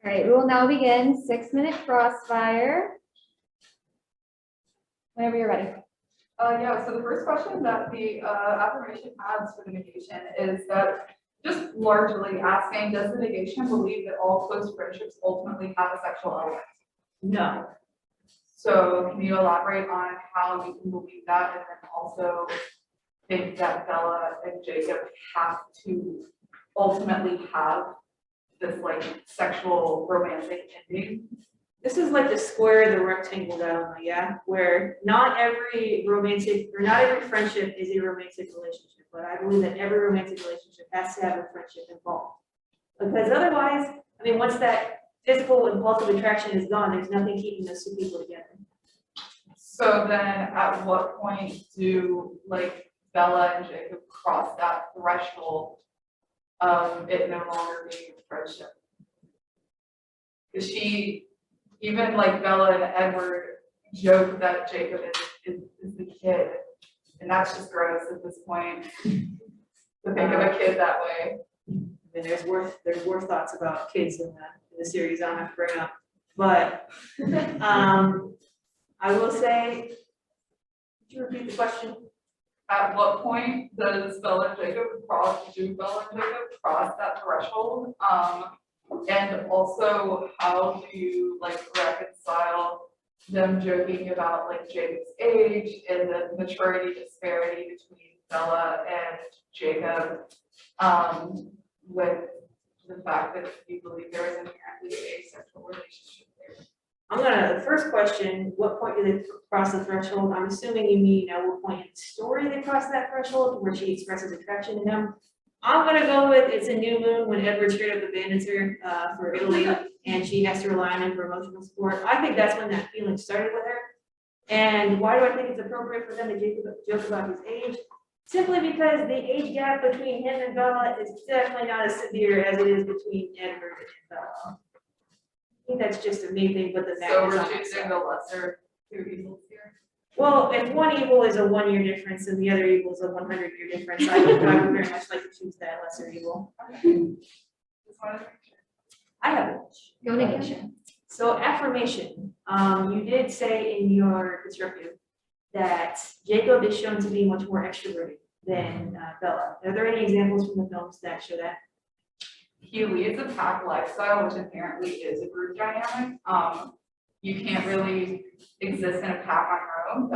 All right, we will now begin 6-minute crossfire. Whenever you're ready. Yeah, so the first question that the affirmation has for the negation is that just largely asking, does the negation believe that all close friendships ultimately have a sexual element? No. So can you elaborate on how you can believe that, and then also think that Bella and Jacob have to ultimately have this like sexual romantic ending? This is like the square, the rectangle dilemma, yeah? Where not every romantic, or not every friendship is a romantic relationship, but I believe that every romantic relationship has to have a friendship involved. Because otherwise, I mean, once that physical impulsive attraction is gone, there's nothing keeping those two people together. So then at what point do like Bella and Jacob cross that threshold of it no longer being a friendship? Because even like Bella and Edward joke that Jacob is the kid, and that's just gross at this point to think of a kid that way. I mean, there's worse thoughts about kids in the series I don't have to bring up. But I will say, could you repeat the question? At what point does Bella and Jacob cross that threshold? And also, how do you like reconcile them joking about like Jacob's age and the maturity disparity between Bella and Jacob, with the fact that you believe there is inherently a sexual relationship there? The first question, what point do they cross the threshold? I'm assuming you mean at what point in the story they cross that threshold where she expresses attraction to him. I'm gonna go with it's a new moon when Edward straight up abandons her for Italy and she has to rely on him for emotional support. I think that's when that feeling started with her. And why do I think it's appropriate for them to joke about his age? Simply because the age gap between him and Bella is definitely not as severe as it is between Edward and Bella. I think that's just a me thing, but the So we're choosing the lesser two evils here. Well, if one evil is a 1-year difference and the other evil is a 100-year difference, I would very much like to choose that lesser evil. Just wanted to make sure. I have a Go negation. So affirmation, you did say in your descriptive that Jacob is shown to be much more extroverted than Bella. Are there any examples from the films that show that? He leads a pack lifestyle, which inherently is a group dynamic. You can't really exist in a pack on your own.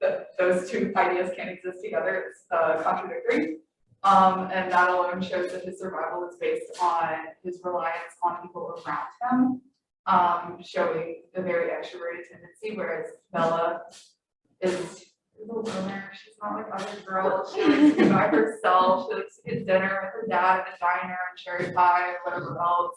That those two ideas can't exist together. It's contradictory. And that alone shows that his survival is based on his reliance on people around him, showing a very extroverted tendency, whereas Bella is a loner. She's not like other girls. She likes to be by herself. She likes to get dinner with her dad at the diner and cherry pie and whatever else.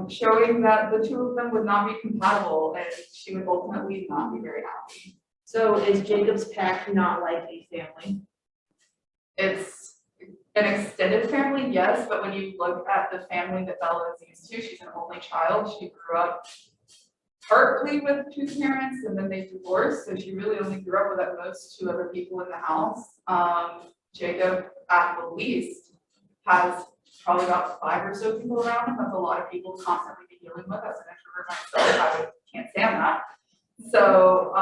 Showing that the two of them would not be compatible and she would ultimately not be very happy. So is Jacob's pack not like a family? It's an extended family, yes, but when you look at the family that Bella is used to, she's an only child. She grew up partly with two parents and then they divorced, so she really only grew up with at most 2 other people in the house. Jacob, at the least, has probably about 5 or so people around him. That's a lot of people to constantly be dealing with. As an extrovert myself, I can't stand that. So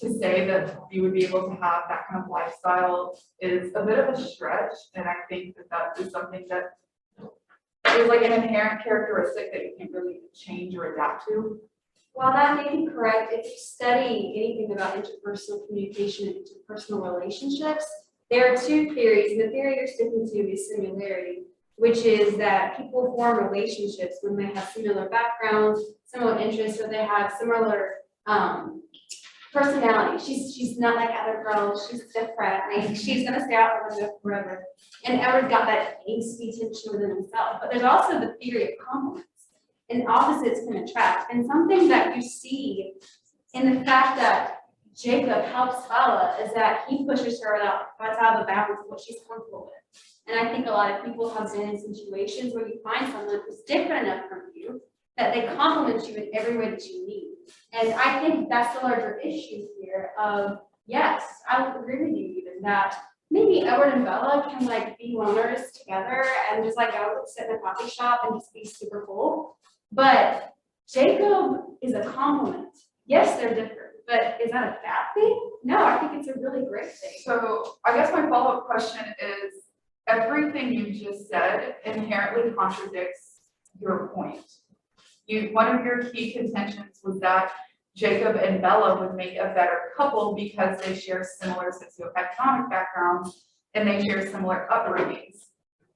to say that you would be able to have that kind of lifestyle is a bit of a stretch, and I think that that is something that is like an inherent characteristic that you can't really change or adapt to. While that may be correct, if you study anything about interpersonal communication and interpersonal relationships, there are 2 theories, and the theory you're sticking to is similarity, which is that people form relationships when they have similar backgrounds, similar interests, or they have similar personality. She's not like other girls, she's different, like she's gonna stay out forever. And Edward's got that angsty tension within himself. But there's also the theory of compliments. And opposites can attract. And something that you see in the fact that Jacob helps Bella is that he pushes her out of the bounds of what she's comfortable with. And I think a lot of people have been in situations where you find someone who's different enough from you that they compliment you in every way that you need. And I think that's the larger issue here of, yes, I would agree with you even that maybe Edward and Bella can like be loners together and just like go sit in a coffee shop and just be super cool. But Jacob is a compliment. Yes, they're different, but is that a bad thing? No, I think it's a really great thing. So I guess my follow-up question is, everything you just said inherently contradicts your point. One of your key contentions was that Jacob and Bella would make a better couple because they share similar socioeconomic backgrounds and they share similar upbringings.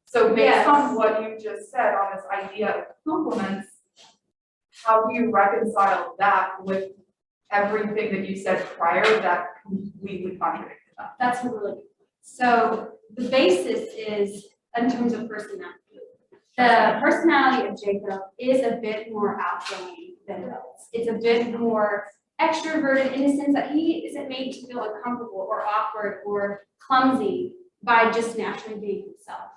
So based on what you just said on this idea of compliments, how do you reconcile that with everything that you said prior that completely contradicted that? That's a really good point. So the basis is in terms of personality. The personality of Jacob is a bit more outgoing than Bella's. It's a bit more extroverted in the sense that he isn't made to feel uncomfortable or awkward or clumsy by just naturally being himself.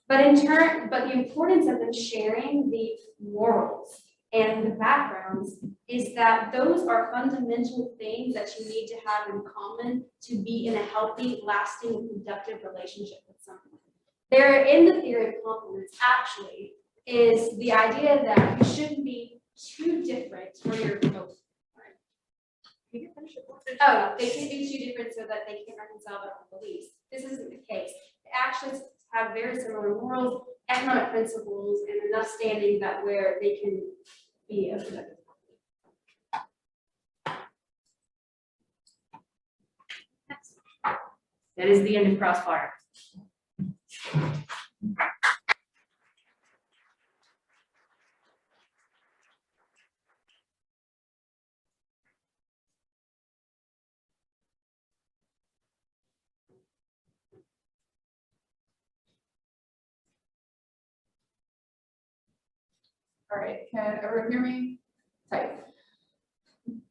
But the importance of them sharing the morals and the backgrounds is that those are fundamental things that you need to have in common to be in a healthy, lasting, and productive relationship with someone. There, in the theory of compliments, actually, is the idea that you shouldn't be too different or you're both. Oh, they can be too different so that they can't reconcile their own beliefs. This isn't the case. They actually have very similar morals, economic principles, and enough standing that where they can be a productive. That is the end of Crossfire. All right, can everyone hear me? Tight.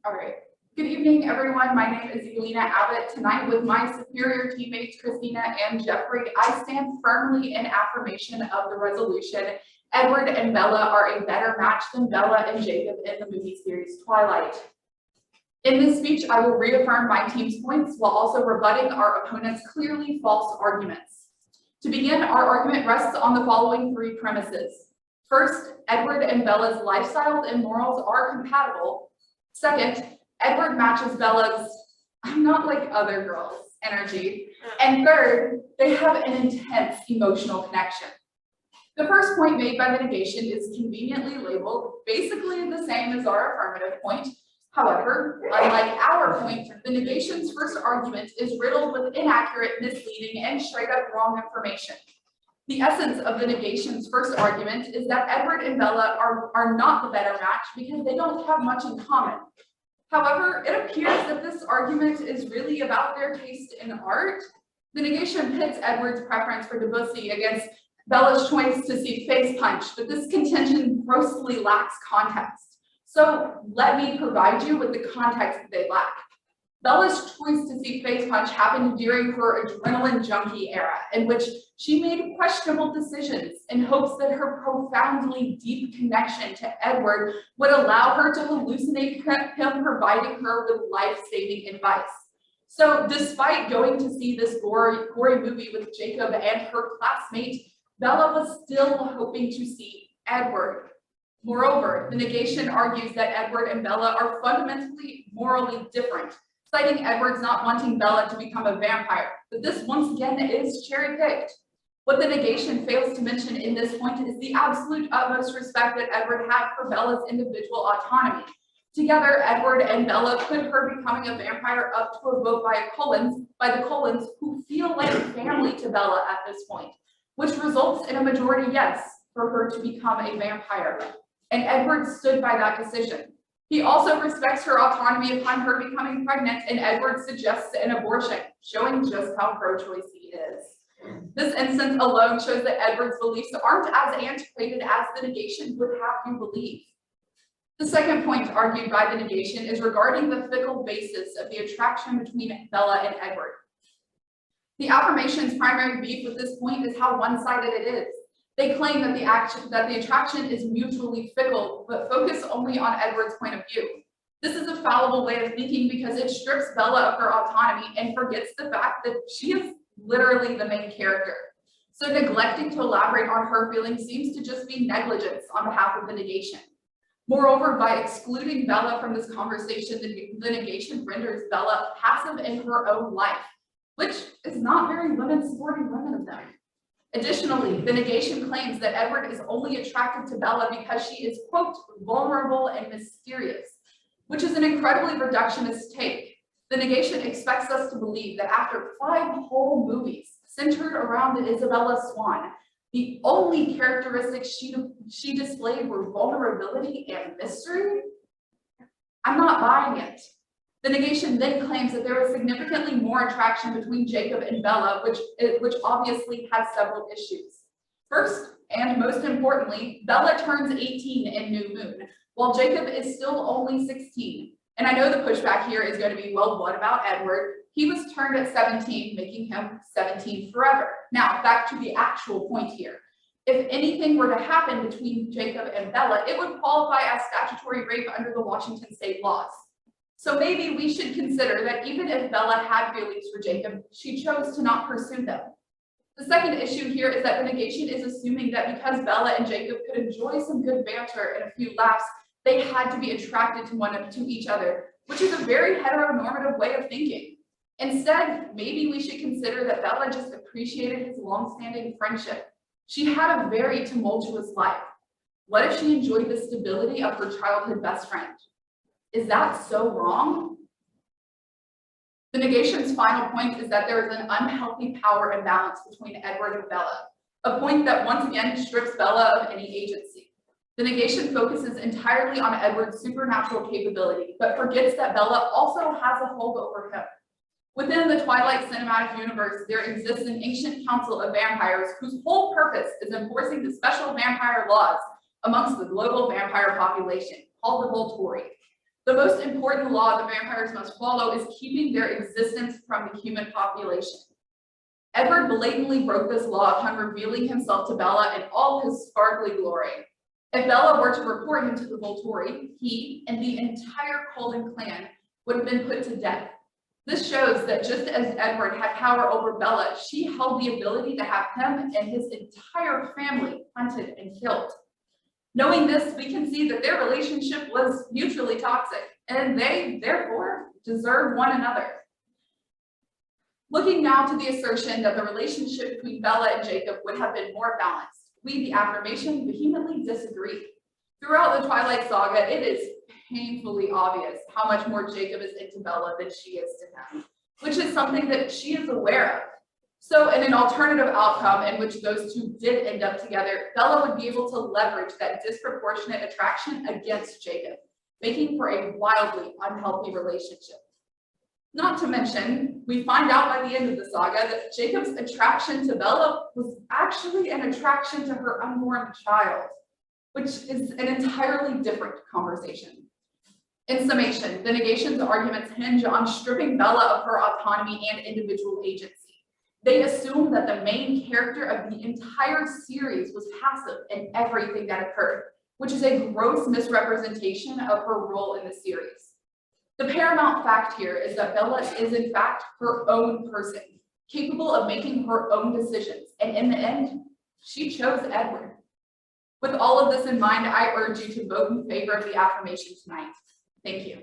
All right. Good evening, everyone. My name is Elena Abbott. Tonight, with my superior teammates, Christina and Jeffrey, I stand firmly in affirmation of the resolution. Edward and Bella are a better match than Bella and Jacob in the movie series Twilight. In this speech, I will reaffirm my team's points while also rebutting our opponent's clearly false arguments. To begin, our argument rests on the following three premises. First, Edward and Bella's lifestyles and morals are compatible. Second, Edward matches Bella's "I'm not like other girls" energy. And third, they have an intense emotional connection. The first point made by the negation is conveniently labeled basically the same as our affirmative point. However, unlike our point, the negation's first argument is riddled with inaccurate, misleading, and straight up wrong information. The essence of the negation's first argument is that Edward and Bella are not the better match because they don't have much in common. However, it appears that this argument is really about their taste in art. The negation pits Edward's preference for Debussy against Bella's choice to see Face Punch, but this contention grossly lacks context. So let me provide you with the context that they lack. Bella's choice to see Face Punch happened during her adrenaline junkie era, in which she made questionable decisions in hopes that her profoundly deep connection to Edward would allow her to hallucinate him providing her with life-saving advice. So despite going to see this gory movie with Jacob and her classmate, Bella was still hoping to see Edward. Moreover, the negation argues that Edward and Bella are fundamentally morally different, citing Edward's not wanting Bella to become a vampire, but this once again is cherry-picked. What the negation fails to mention in this point is the absolute utmost respect that Edward had for Bella's individual autonomy. Together, Edward and Bella put her becoming a vampire up to a vote by the Cullens, who feel like family to Bella at this point, which results in a majority yes for her to become a vampire. And Edward stood by that decision. He also respects her autonomy upon her becoming pregnant, and Edward suggests an abortion, showing just how pro-choice he is. This instance alone shows that Edward's beliefs aren't as antiquated as the negation would have you believe. The second point argued by the negation is regarding the fickle basis of the attraction between Bella and Edward. The affirmation's primary beef with this point is how one-sided it is. They claim that the attraction is mutually fickle, but focus only on Edward's point of view. This is a fallible way of thinking because it strips Bella of her autonomy and forgets the fact that she is literally the main character. So neglecting to elaborate on her feelings seems to just be negligence on behalf of the negation. Moreover, by excluding Bella from this conversation, the negation renders Bella passive in her own life, which is not very supporting women of them. Additionally, the negation claims that Edward is only attracted to Bella because she is, quote, vulnerable and mysterious, which is an incredibly reductionist take. The negation expects us to believe that after 5 whole movies centered around the Isabella Swan, the only characteristics she displayed were vulnerability and mystery. I'm not buying it. The negation then claims that there was significantly more attraction between Jacob and Bella, which obviously has several issues. First, and most importantly, Bella turns 18 in New Moon, while Jacob is still only 16. And I know the pushback here is going to be, well, what about Edward? He was turned at 17, making him 17 forever. Now, back to the actual point here. If anything were to happen between Jacob and Bella, it would qualify as statutory rape under the Washington state laws. So maybe we should consider that even if Bella had feelings for Jacob, she chose to not pursue them. The second issue here is that the negation is assuming that because Bella and Jacob could enjoy some good banter and a few laughs, they had to be attracted to each other, which is a very heteronormative way of thinking. Instead, maybe we should consider that Bella just appreciated his long-standing friendship. She had a very tumultuous life. What if she enjoyed the stability of her childhood best friend? Is that so wrong? The negation's final point is that there is an unhealthy power imbalance between Edward and Bella, a point that once again strips Bella of any agency. The negation focuses entirely on Edward's supernatural capability, but forgets that Bella also has a hold over him. Within the Twilight cinematic universe, there exists an ancient council of vampires whose whole purpose is enforcing the special vampire laws amongst the global vampire population, called the Volturi. The most important law the vampires must follow is keeping their existence from the human population. Edward blatantly broke this law upon revealing himself to Bella in all his sparkly glory. If Bella were to report him to the Volturi, he and the entire Colden clan would have been put to death. This shows that just as Edward had power over Bella, she held the ability to have him and his entire family hunted and killed. Knowing this, we can see that their relationship was mutually toxic, and they, therefore, deserve one another. Looking now to the assertion that the relationship between Bella and Jacob would have been more balanced, we, the affirmation, vehemently disagree. Throughout the Twilight saga, it is painfully obvious how much more Jacob is into Bella than she is to him, which is something that she is aware of. So in an alternative outcome in which those two did end up together, Bella would be able to leverage that disproportionate attraction against Jacob, making for a wildly unhealthy relationship. Not to mention, we find out by the end of the saga that Jacob's attraction to Bella was actually an attraction to her unborn child, which is an entirely different conversation. In summation, the negation's arguments hinge on stripping Bella of her autonomy and individual agency. They assume that the main character of the entire series was passive in everything that occurred, which is a gross misrepresentation of her role in the series. The paramount fact here is that Bella is in fact her own person, capable of making her own decisions, and in the end, she chose Edward. With all of this in mind, I urge you to vote in favor of the affirmation tonight. Thank you.